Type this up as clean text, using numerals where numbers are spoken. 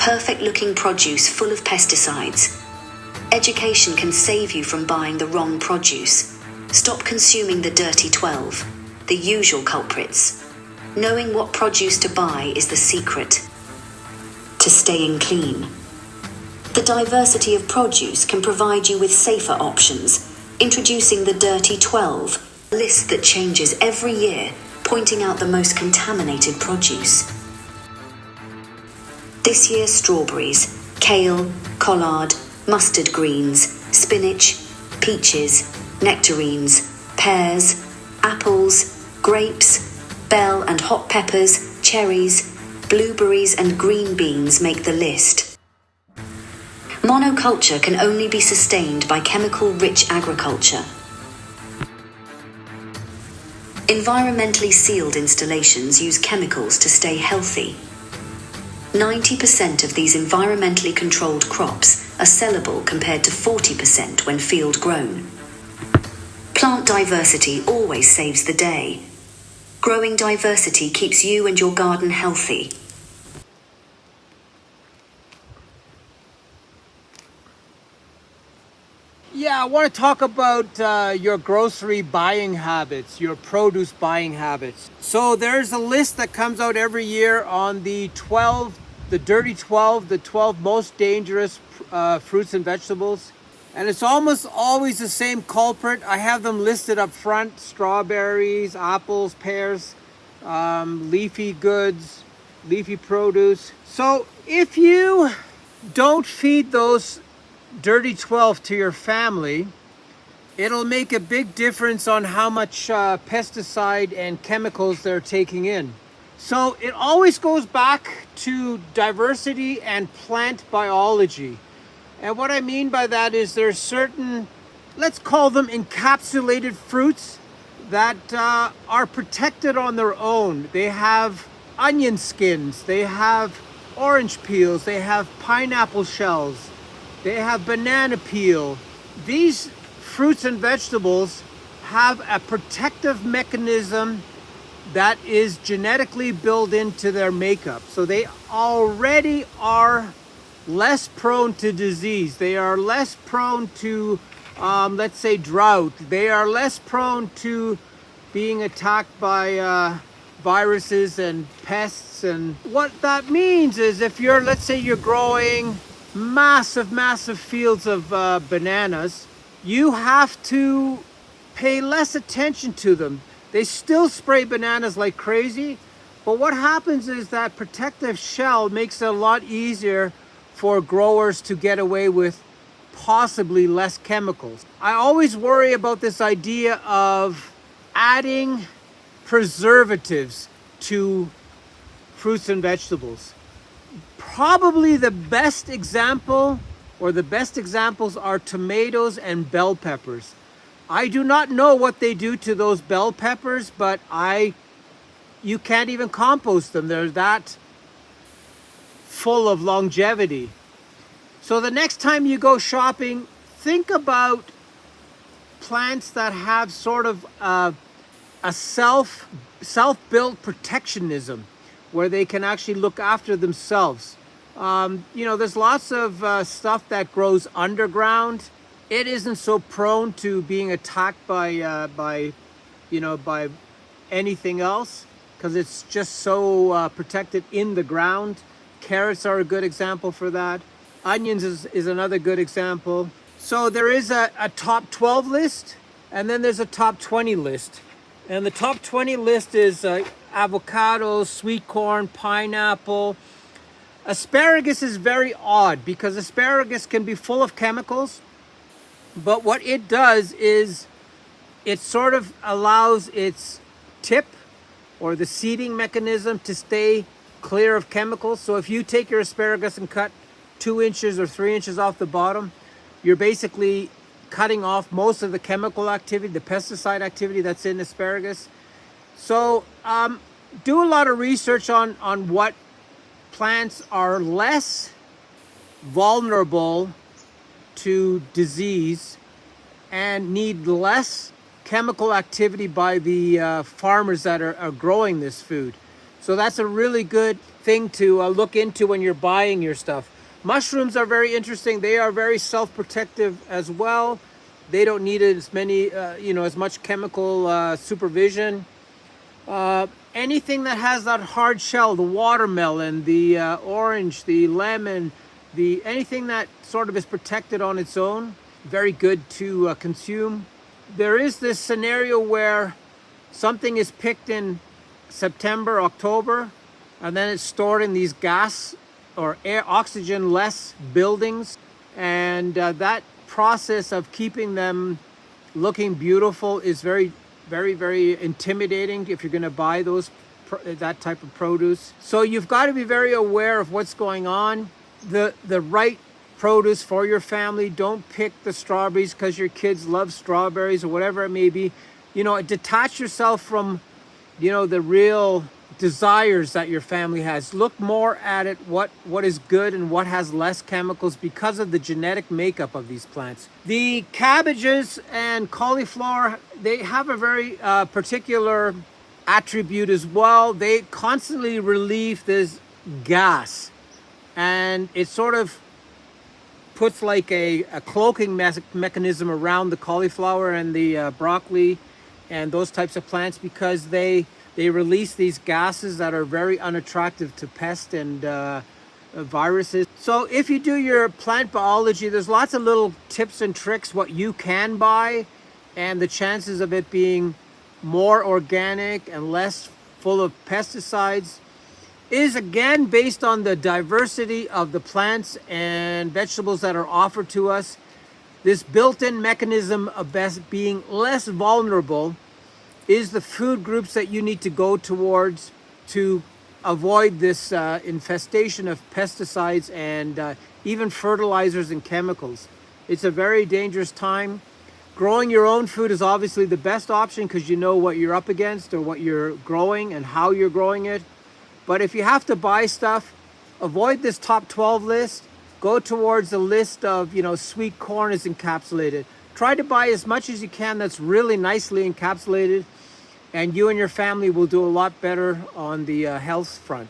perfect-looking produce full of pesticides. Education can save you from buying the wrong produce. Stop consuming the dirty 12, the usual culprits. Knowing what produce to buy is the secret to staying clean. The diversity of produce can provide you with safer options. Introducing the Dirty 12, a list that changes every year, pointing out the most contaminated produce. This year, strawberries, kale, collard, mustard greens, spinach, peaches, nectarines, pears, apples, grapes, bell and hot peppers, cherries, blueberries and green beans make the list. Monoculture can only be sustained by chemical-rich agriculture. Environmentally sealed installations use chemicals to stay healthy. 90% of these environmentally controlled crops are sellable compared to 40% when field grown. Plant diversity always saves the day. Growing diversity keeps you and your garden healthy. Yeah, I want to talk about your grocery buying habits, your produce buying habits. So there's a list that comes out every year on the dirty 12, the 12 most dangerous fruits and vegetables. And it's almost always the same culprit. I have them listed up front: strawberries, apples, pears, leafy goods, leafy produce. So if you don't feed those dirty 12 to your family, it'll make a big difference on how much pesticide and chemicals they're taking in. So it always goes back to diversity and plant biology. And what I mean by that is there's certain, let's call them encapsulated fruits that are protected on their own. They have onion skins, they have orange peels, they have pineapple shells, they have banana peel. These fruits and vegetables have a protective mechanism that is genetically built into their makeup. So they already are less prone to disease. They are less prone to, let's say, drought. They are less prone to being attacked by viruses and pests. And what that means is if you're, let's say you're growing massive fields of bananas, you have to pay less attention to them. They still spray bananas like crazy, but what happens is that protective shell makes it a lot easier for growers to get away with possibly less chemicals. I always worry about this idea of adding preservatives to fruits and vegetables. Probably the best example, or the best examples, are tomatoes and bell peppers. I do not know what they do to those bell peppers, but you can't even compost them. They're that full of longevity. So the next time you go shopping, think about plants that have sort of a self-built protectionism, where they can actually look after themselves. There's lots of stuff that grows underground. It isn't so prone to being attacked by anything else, because it's just so protected in the ground. Carrots are a good example for that. Onions is another good example. So there is a top 12 list, and then there's a top 20 list. And the top 20 list is avocados, sweet corn, pineapple. Asparagus is very odd because asparagus can be full of chemicals, but what it does is it sort of allows its tip or the seeding mechanism to stay clear of chemicals. So if you take your asparagus and cut 2 inches or 3 inches off the bottom, you're basically cutting off most of the chemical activity, the pesticide activity that's in asparagus. So do a lot of research on what plants are less vulnerable to disease and need less chemical activity by the farmers that are growing this food. So that's a really good thing to look into when you're buying your stuff. Mushrooms are very interesting. They are very self-protective as well. They don't need as many, as much chemical supervision. Anything that has that hard shell, the watermelon, the orange, the lemon, anything that sort of is protected on its own, very good to consume. There is this scenario where something is picked in September, October, and then it's stored in these gas or air oxygen less buildings, and that process of keeping them looking beautiful is very, very intimidating if you're going to buy that type of produce. So you've got to be very aware of what's going on. The right produce for your family. Don't pick the strawberries because your kids love strawberries or whatever it may be. Detach yourself from the real desires that your family has. Look more at it, what is good and what has less chemicals because of the genetic makeup of these plants. The cabbages and cauliflower, they have a very particular attribute as well. They constantly relieve this gas, and it sort of puts like a cloaking mechanism around the cauliflower and the broccoli and those types of plants, because they release these gases that are very unattractive to pests and viruses. So if you do your plant biology, there's lots of little tips and tricks what you can buy, and the chances of it being more organic and less full of pesticides is again based on the diversity of the plants and vegetables that are offered to us. This built-in mechanism of being less vulnerable is the food groups that you need to go towards to avoid this infestation of pesticides and even fertilizers and chemicals. It's a very dangerous time. Growing your own food is obviously the best option because you know what you're up against or what you're growing and how you're growing it. But if you have to buy stuff, avoid this top 12 list. Go towards the list of, sweet corn is encapsulated. Try to buy as much as you can that's really nicely encapsulated, and you and your family will do a lot better on the health front.